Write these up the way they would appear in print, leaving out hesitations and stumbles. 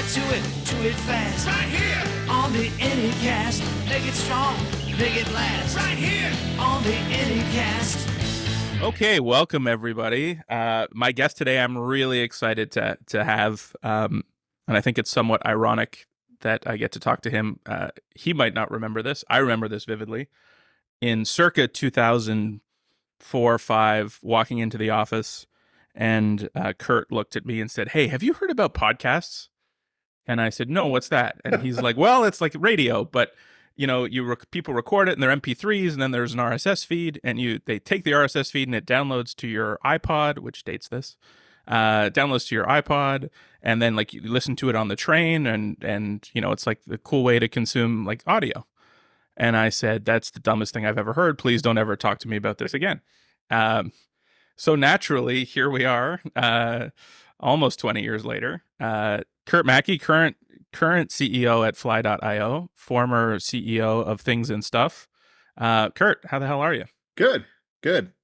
Get to it fast. Right here on the Anycast. Make it strong, make it last. Right here on the Anycast. Okay, welcome everybody. My guest today, I'm really excited to have, and I think it's somewhat ironic that I get to talk to him. He might not remember this. I remember this vividly. In circa 2004-5, walking into the office, and Kurt looked at me and said, "Hey, have you heard about podcasts?" And I said, "No, what's that?" And he's like, "Well, it's like radio, but people record it in their MP3s, and then there's an RSS feed, and they take the RSS feed and it downloads to your iPod, which dates this, downloads to your iPod, and then like you listen to it on the train, and it's like the cool way to consume like audio." And I said, "That's the dumbest thing I've ever heard. Please don't ever talk to me about this again." So naturally, here we are, almost 20 years later. Kurt Mackey, current CEO at Fly.io, former CEO of Things and Stuff. Kurt, how the hell are you? Good.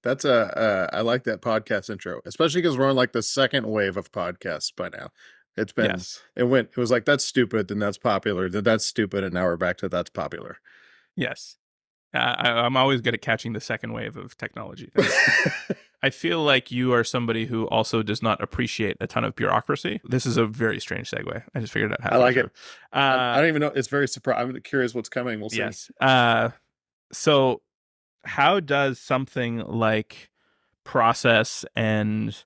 That's I like that podcast intro, especially because we're on like the second wave of podcasts by now. It's been, Yes. it was like, that's stupid, then that's popular, then that's stupid, and now we're back to that's popular. Yes. I'm always good at catching the second wave of technology. I feel like you are somebody who also does not appreciate a ton of bureaucracy. This is a very strange segue. I just figured out how. I like it. I don't even know. It's very surprising. I'm curious what's coming. We'll see. Yes. So how does something like process and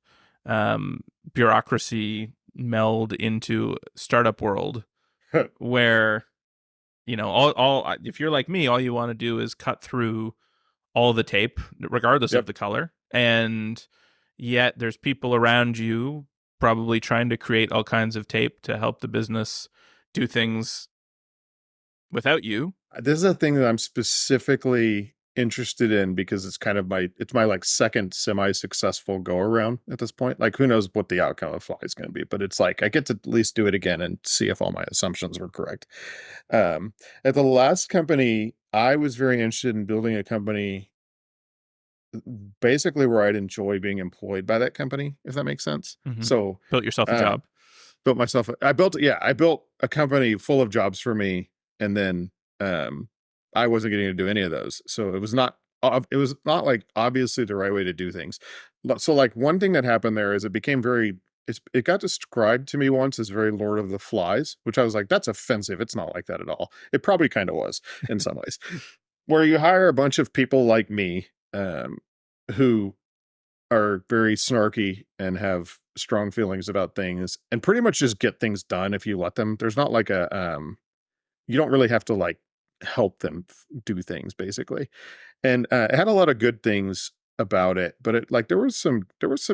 bureaucracy meld into startup world where, all if you're like me, all you want to do is cut through all the tape, regardless of the color. And yet there's people around you probably trying to create all kinds of tape to help the business do things without you. This is a thing that I'm specifically interested in because it's kind of my like second semi-successful go around at this point. Like, who knows what the outcome of Fly is going to be, but it's like I get to at least do it again and see if all my assumptions were correct. At the last company, I was very interested in building a company basically where I'd enjoy being employed by that company, if that makes sense. Mm-hmm. So built yourself a job. I built a company full of jobs for me, and then I wasn't getting to do any of those. So it was not like obviously the right way to do things. So like one thing that happened there is it got described to me once as very Lord of the Flies, which I was like, that's offensive. It's not like that at all. It probably kind of was in some ways, where you hire a bunch of people like me, who are very snarky and have strong feelings about things and pretty much just get things done if you let them. There's not like you don't really have to like help them do things basically. And it had a lot of good things about it, but there was some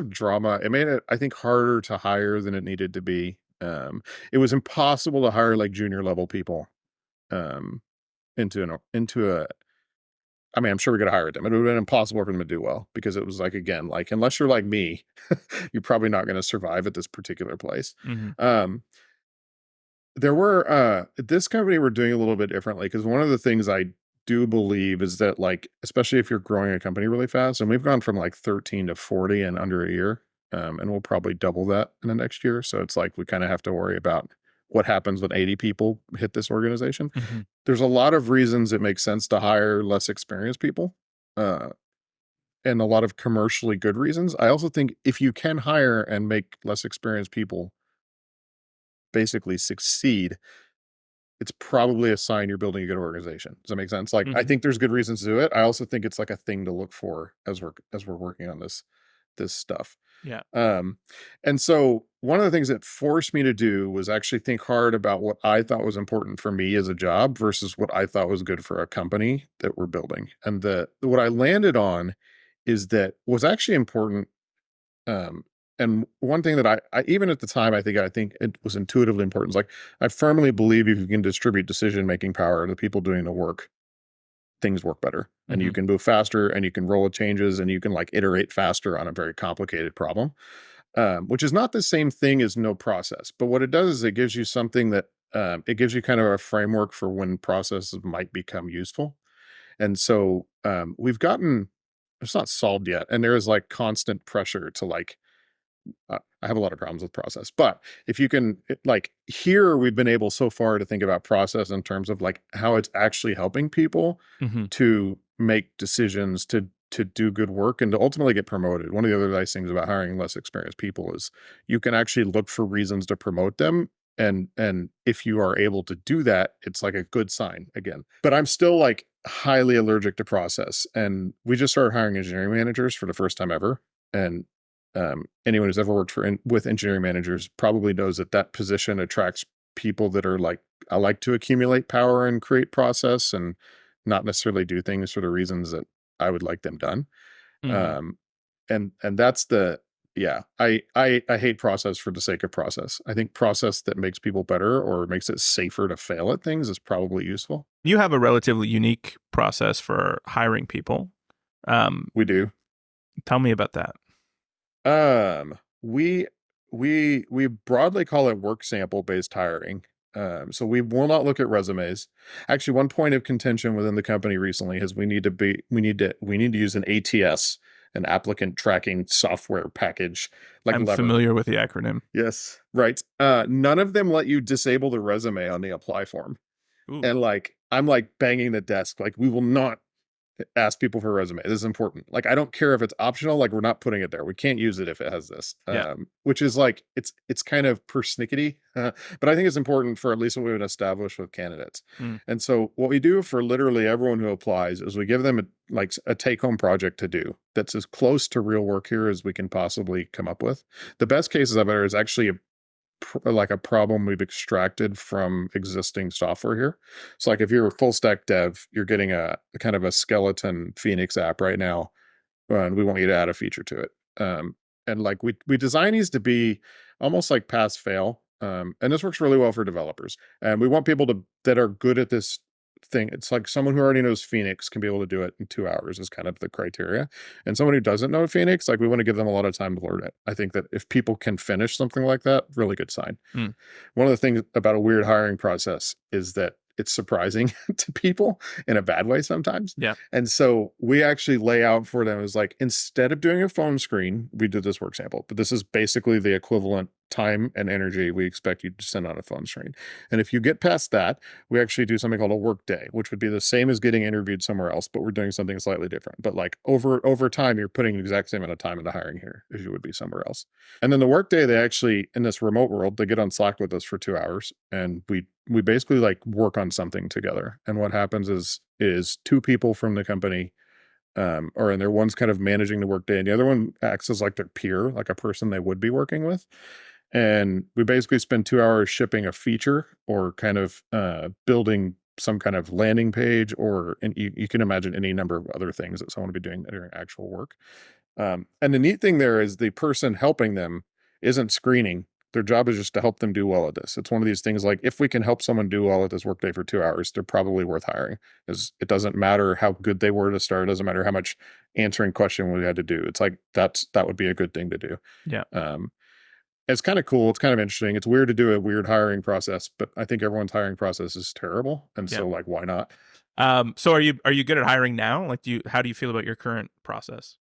drama. It made it, I think, harder to hire than it needed to be. It was impossible to hire like junior level people into a I mean, I'm sure we could have hired them. It would have been impossible for them to do well because it was like, again, like, unless you're like me, you're probably not going to survive at this particular place. Mm-hmm. This company we're doing a little bit differently because one of the things I do believe is that, like, especially if you're growing a company really fast, and we've gone from like 13 to 40 in under a year, and we'll probably double that in the next year. So it's like we kind of have to worry about what happens when 80 people hit this organization. Mm-hmm. There's a lot of reasons it makes sense to hire less experienced people, and a lot of commercially good reasons. I also think if you can hire and make less experienced people basically succeed, it's probably a sign you're building a good organization. Does that make sense? Like, I think there's good reasons to do it. I also think it's like a thing to look for as we're working on this stuff. Yeah. And so one of the things that forced me to do was actually think hard about what I thought was important for me as a job versus what I thought was good for a company that we're building. And what I landed on is that was actually important. And one thing that I even at the time, I think it was intuitively important. It's like, I firmly believe if you can distribute decision-making power to the people doing the work, things work better, and you can move faster, and you can roll with changes, and you can like iterate faster on a very complicated problem, which is not the same thing as no process. But what it does is it gives you something that it gives you kind of a framework for when processes might become useful. And so it's not solved yet, and there is like constant pressure to like I have a lot of problems with process, but if you can, like, here we've been able so far to think about process in terms of like how it's actually helping people Mm-hmm. to make decisions, to do good work, and to ultimately get promoted. One of the other nice things about hiring less experienced people is you can actually look for reasons to promote them. And if you are able to do that, it's like a good sign again. But I'm still like highly allergic to process. And we just started hiring engineering managers for the first time ever. And anyone who's ever worked with engineering managers probably knows that that position attracts people that are like, I like to accumulate power and create process and not necessarily do things for the reasons that I would like them done. Mm-hmm. Um, and that's the, yeah, I hate process for the sake of process. I think process that makes people better or makes it safer to fail at things is probably useful. You have a relatively unique process for hiring people. We do. Tell me about that. We we broadly call it work sample based hiring. So we will not look at resumes. Actually, one point of contention within the company recently is we need to use an ATS, an applicant tracking software package, like I'm Lever. familiar with the acronym. Yes, right. None of them let you disable the resume on the apply form. Ooh. And like I'm like banging the desk, like we will not ask people for a resume. This is important. Like I don't care if it's optional, like we're not putting it there. We can't use it if it has this. Yeah. Which is like it's kind of persnickety, but I think it's important for at least what we would establish with candidates. Mm. And so what we do for literally everyone who applies is we give them a take-home project to do that's as close to real work here as we can possibly come up with. The best cases of it is actually like a problem we've extracted from existing software here. So like if you're a full stack dev, you're getting a kind of a skeleton Phoenix app right now, and we want you to add a feature to it. And like we design these to be almost like pass fail. And this works really well for developers. And we want people that are good at this thing. It's like someone who already knows Phoenix can be able to do it in 2 hours is kind of the criteria. And someone who doesn't know Phoenix, like we want to give them a lot of time to learn it. I think that if people can finish something like that, really good sign. Mm. One of the things about a weird hiring process is that it's surprising to people in a bad way sometimes. Yeah. And so we actually lay out for them as like, instead of doing a phone screen, we did this work sample, but this is basically the equivalent time and energy we expect you to send on a phone screen. And if you get past that, we actually do something called a work day, which would be the same as getting interviewed somewhere else, but we're doing something slightly different. But like over time, you're putting the exact same amount of time into hiring here as you would be somewhere else. And then the work day, they actually, in this remote world, they get on Slack with us for 2 hours, and we basically like work on something together. And what happens is two people from the company or in there, one's kind of managing the workday and the other one acts as like their peer, like a person they would be working with. And we basically spend 2 hours shipping a feature or kind of building some kind of landing page, and you can imagine any number of other things that someone would be doing during actual work. And the neat thing there is the person helping them isn't screening. Their job is just to help them do well at this. It's one of these things like, if we can help someone do well at this workday for 2 hours, they're probably worth hiring. Because it doesn't matter how good they were to start. It doesn't matter how much answering question we had to do. It's like, that would be a good thing to do. Yeah. It's kind of cool. It's kind of interesting. It's weird to do a weird hiring process, but I think everyone's hiring process is terrible. And so like, why not? So are you good at hiring now? Like, how do you feel about your current process?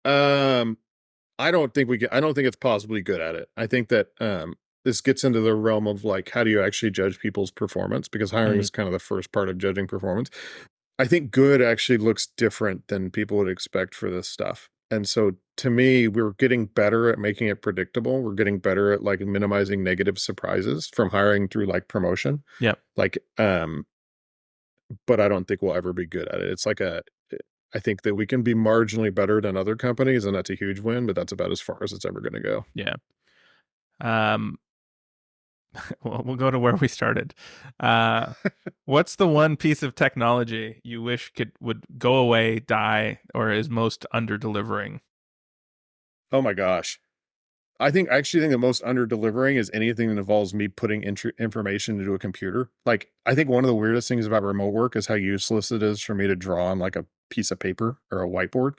I don't think it's possibly good at it. I think that this gets into the realm of like, how do you actually judge people's performance? Because hiring is kind of the first part of judging performance. I think good actually looks different than people would expect for this stuff. And so to me, we're getting better at making it predictable. We're getting better at like minimizing negative surprises from hiring through like promotion. Yep. Like, but I don't think we'll ever be good at it. It's like I think that we can be marginally better than other companies, and that's a huge win, but that's about as far as it's ever going to go. Yeah. Well, we'll go to where we started. What's the one piece of technology you wish would go away, die, or is most under delivering? Oh my gosh. I actually think the most under delivering is anything that involves me putting information into a computer. Like, I think one of the weirdest things about remote work is how useless it is for me to draw on like a piece of paper or a whiteboard.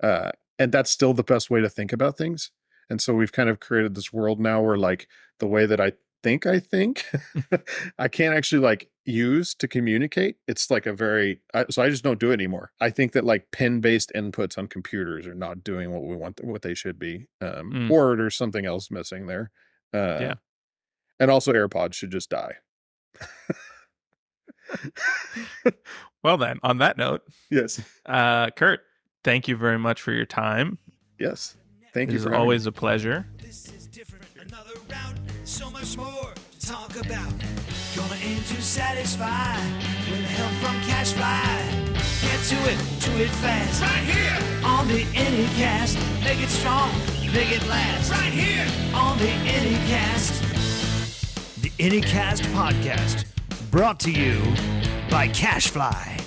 And that's still the best way to think about things. And so we've kind of created this world now where like the way that I think I think. I can't actually like use to communicate. It's like so I just don't do it anymore. I think that like pen-based inputs on computers are not doing what they should be. Or there's something else missing there. Yeah. And also AirPods should just die. Well then, on that note, Yes. Kurt, thank you very much for your time. Yes. Thank It you is for having always me. a pleasure. This is different, another round, so much more to talk about. Gonna aim to satisfy with help from Cashfly. Get to it fast. Right here on the Anycast. Make it strong, make it last. Right here on the Anycast. The Anycast podcast, brought to you by Cashfly.